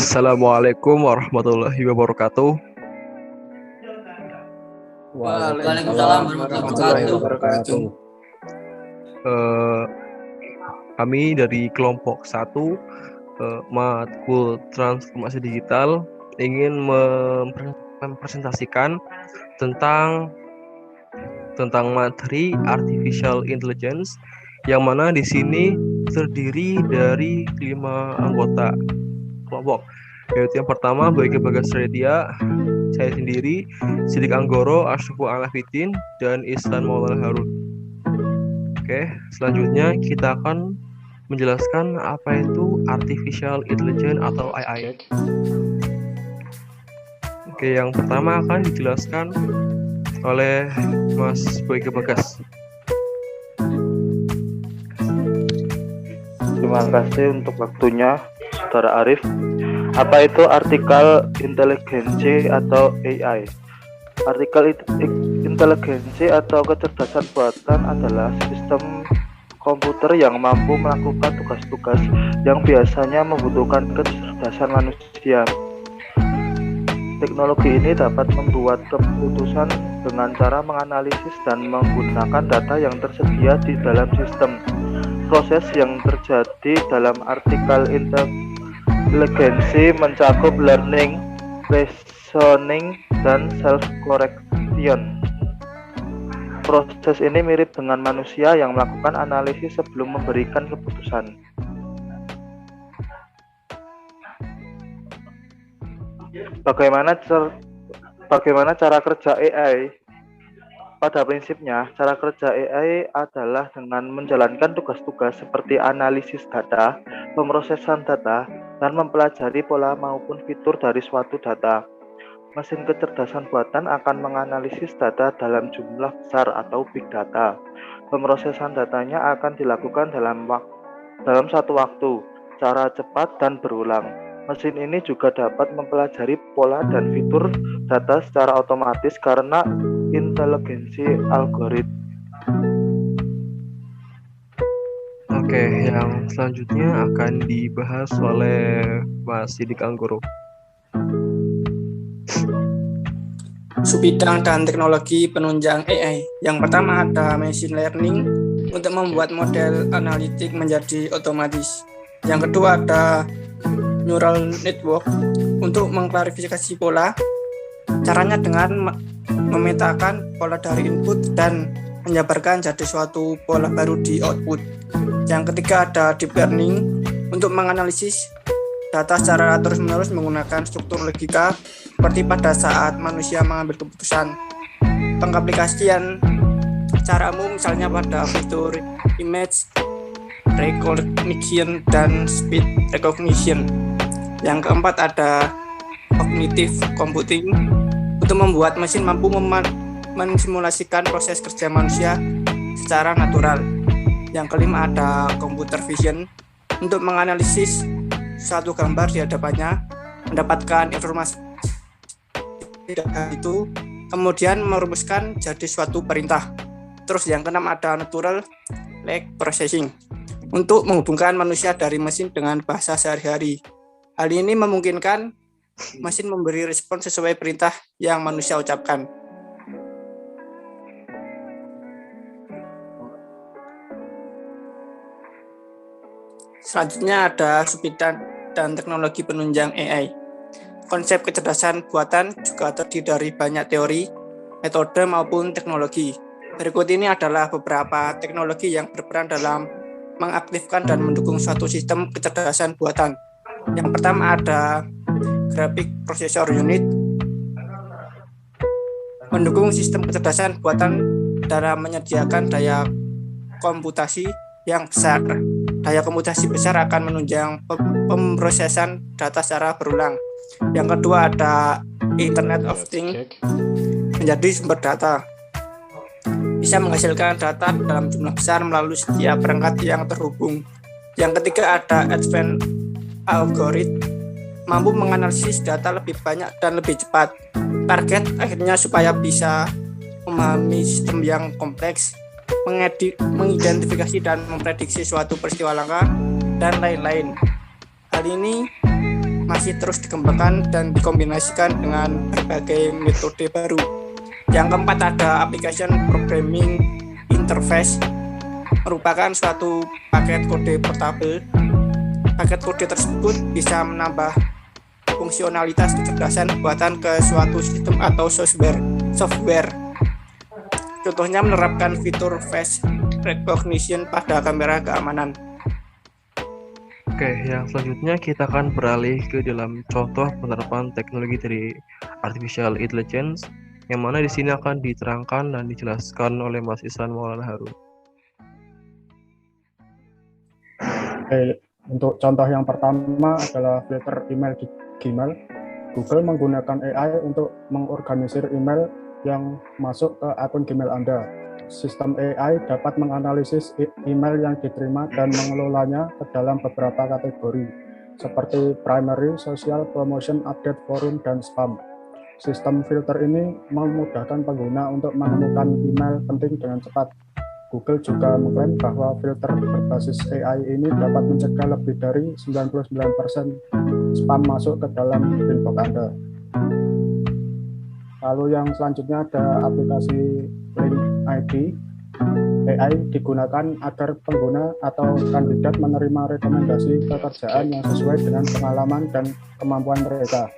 Assalamualaikum warahmatullahi wabarakatuh. Waalaikumsalam warahmatullahi wabarakatuh. Kami dari kelompok 1 Matkul Transformasi Digital ingin mempresentasikan tentang materi Artificial Intelligence, yang mana di sini terdiri dari 5 anggota kelompok, yaitu yang pertama Boyke Bagas Redia, saya sendiri, Sidik Anggoro, Asyufu Alafidin, dan Ihsan Maulana Harun. Oke, selanjutnya kita akan menjelaskan apa itu Artificial Intelligence atau AI. Oke, yang pertama akan dijelaskan oleh Mas Boyke Bagas. Terima kasih untuk waktunya, Saudara Arif. Apa itu artificial intelligence atau AI? Artificial intelligence atau kecerdasan buatan adalah sistem komputer yang mampu melakukan tugas-tugas yang biasanya membutuhkan kecerdasan manusia. Teknologi ini dapat membuat keputusan dengan cara menganalisis dan menggunakan data yang tersedia di dalam sistem. Proses yang terjadi dalam artificial intelligence mencakup learning, reasoning, dan self-correction. Proses ini mirip dengan manusia yang melakukan analisis sebelum memberikan keputusan. Bagaimana cara kerja AI? Pada prinsipnya, cara kerja AI adalah dengan menjalankan tugas-tugas seperti analisis data, pemrosesan data, dan mempelajari pola maupun fitur dari suatu data. Mesin kecerdasan buatan akan menganalisis data dalam jumlah besar atau big data. Pemrosesan datanya akan dilakukan dalam satu waktu, secara cepat dan berulang. Mesin ini juga dapat mempelajari pola dan fitur data secara otomatis karena inteligensi algoritma. Oke, yang selanjutnya akan dibahas oleh Mas Sidik Anggoro. Subbidang dan teknologi penunjang AI. Yang pertama ada machine learning untuk membuat model analitik menjadi otomatis. Yang kedua ada neural network untuk mengklarifikasi pola. Caranya dengan memetakan pola dari input dan menjabarkan jadi suatu pola baru di output. Yang ketiga ada deep learning untuk menganalisis data secara terus-menerus menggunakan struktur logika seperti pada saat manusia mengambil keputusan. Pengaplikasian secara umum misalnya pada fitur image recognition dan speed recognition. Yang keempat ada cognitive computing untuk membuat mesin mampu mensimulasikan proses kerja manusia secara natural. Yang kelima ada computer vision untuk menganalisis suatu gambar di hadapannya, mendapatkan informasi itu, kemudian merumuskan jadi suatu perintah. Terus yang keenam ada natural language processing untuk menghubungkan manusia dari mesin dengan bahasa sehari-hari. Hal ini memungkinkan mesin memberi respon sesuai perintah yang manusia ucapkan. Selanjutnya ada subbidang dan teknologi penunjang AI. Konsep kecerdasan buatan juga terdiri dari banyak teori, metode maupun teknologi. Berikut ini adalah beberapa teknologi yang berperan dalam mengaktifkan dan mendukung suatu sistem kecerdasan buatan. Yang pertama ada graphic processor unit, mendukung sistem kecerdasan buatan dalam menyediakan daya komputasi yang besar. Daya komputasi besar akan menunjang pemrosesan data secara berulang. Yang kedua ada Internet of Things, menjadi sumber data. Bisa menghasilkan data dalam jumlah besar melalui setiap perangkat yang terhubung. Yang ketiga ada Advanced Algorithm, mampu menganalisis data lebih banyak dan lebih cepat. Target akhirnya supaya bisa memahami sistem yang kompleks, mengidentifikasi dan memprediksi suatu peristiwa langka, dan lain-lain. Hal ini masih terus dikembangkan dan dikombinasikan dengan berbagai metode baru. Yang keempat ada application programming interface, merupakan suatu paket kode portable. Paket kode tersebut bisa menambah fungsionalitas kecerdasan buatan ke suatu sistem atau software. Contohnya menerapkan fitur face recognition pada kamera keamanan. Oke, yang selanjutnya kita akan beralih ke dalam contoh penerapan teknologi dari artificial intelligence, yang mana di sini akan diterangkan dan dijelaskan oleh Mas Ihsan Maulana Harun. Oke, untuk contoh yang pertama adalah filter email di Gmail. Google menggunakan AI untuk mengorganisir email yang masuk ke akun Gmail Anda. Sistem AI dapat menganalisis email yang diterima dan mengelolanya ke dalam beberapa kategori, seperti primary, social, promotion, update, forum, dan spam. Sistem filter ini memudahkan pengguna untuk menemukan email penting dengan cepat. Google juga mengklaim bahwa filter berbasis AI ini dapat mencegah lebih dari 99% spam masuk ke dalam inbox Anda. Lalu yang selanjutnya ada aplikasi Link ID. AI digunakan agar pengguna atau kandidat menerima rekomendasi pekerjaan yang sesuai dengan pengalaman dan kemampuan mereka.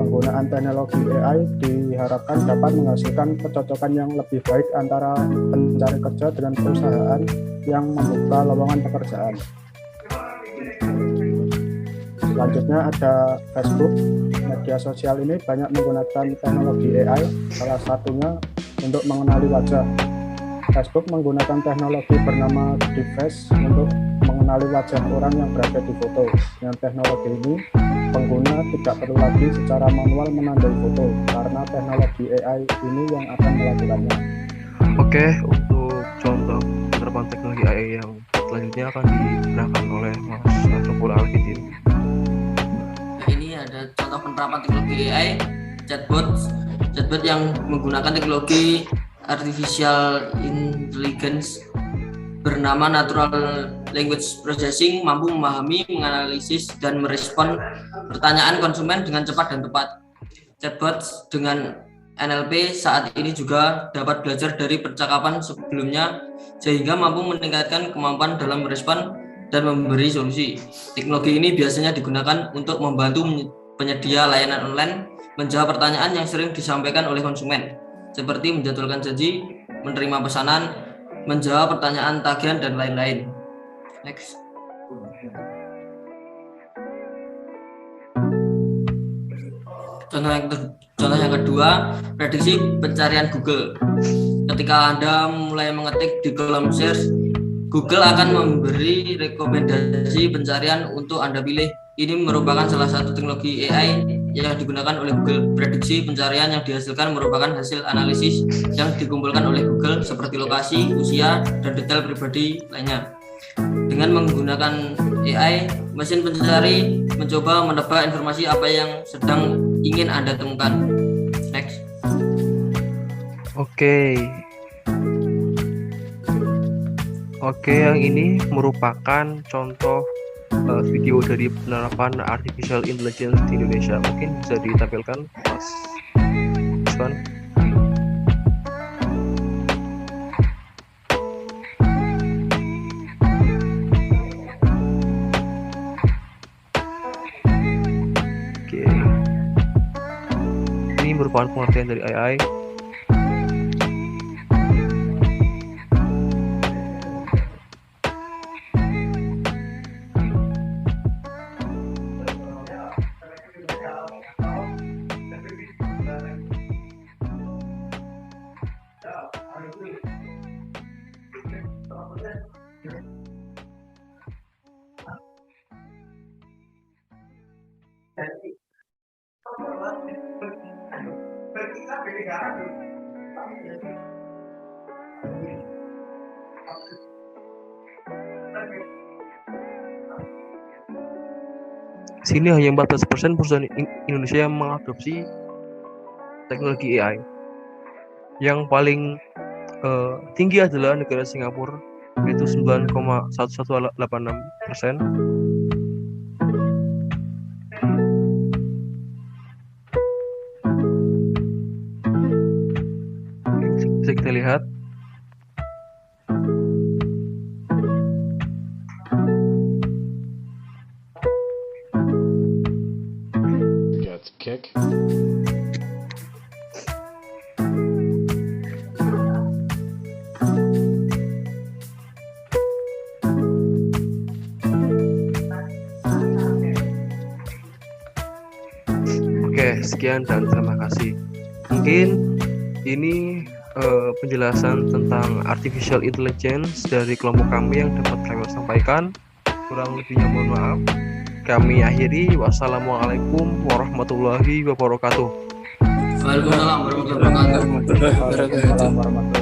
Penggunaan teknologi AI diharapkan dapat menghasilkan kecocokan yang lebih baik antara pencari kerja dengan perusahaan yang membuka lowongan pekerjaan. Selanjutnya ada Facebook. Media sosial ini banyak menggunakan teknologi AI, salah satunya untuk mengenali wajah. Facebook menggunakan teknologi bernama Deepface untuk mengenali wajah orang yang berada di foto. Dengan teknologi ini, pengguna tidak perlu lagi secara manual menandai foto, karena teknologi AI ini yang akan melakukannya. Oke, untuk contoh penerapan teknologi AI yang selanjutnya akan diterangkan oleh Mas Asroful Alkidin. Ini ada contoh penerapan teknologi AI, chatbot yang menggunakan teknologi artificial intelligence bernama natural language processing, mampu memahami, menganalisis, dan merespon pertanyaan konsumen dengan cepat dan tepat. Chatbot dengan NLP saat ini juga dapat belajar dari percakapan sebelumnya sehingga mampu meningkatkan kemampuan dalam merespon dan memberi solusi. Teknologi ini biasanya digunakan untuk membantu penyedia layanan online menjawab pertanyaan yang sering disampaikan oleh konsumen, seperti menjadwalkan janji, menerima pesanan, menjawab pertanyaan tagihan, dan lain-lain. Next. Contoh yang kedua, prediksi pencarian Google. Ketika Anda mulai mengetik di kolom search, Google akan memberi rekomendasi pencarian untuk Anda pilih. Ini merupakan salah satu teknologi AI yang digunakan oleh Google. Prediksi pencarian yang dihasilkan merupakan hasil analisis yang dikumpulkan oleh Google seperti lokasi, usia, dan detail pribadi lainnya. Dengan menggunakan AI, mesin pencari mencoba menebak informasi apa yang sedang ingin Anda temukan. Next. Oke, yang ini merupakan contoh video dari penerapan artificial intelligence di Indonesia. Mungkin bisa ditampilkan, Mas Iswan. Oke. Ini merupakan pengertian dari AI. Sini hanya 14% perusahaan Indonesia yang mengadopsi teknologi AI. Yang paling tinggi adalah negara Singapura, yaitu 9,1186%. terlihat. Gets kick. Oke, sekian dan terima kasih. Mungkin ini penjelasan tentang artificial intelligence dari kelompok kami yang dapat kami sampaikan. Kurang lebihnya mohon maaf. Kami akhiri. Wassalamualaikum warahmatullahi wabarakatuh. Waalaikumsalam warahmatullahi wabarakatuh. Waalaikumsalam warahmatullahi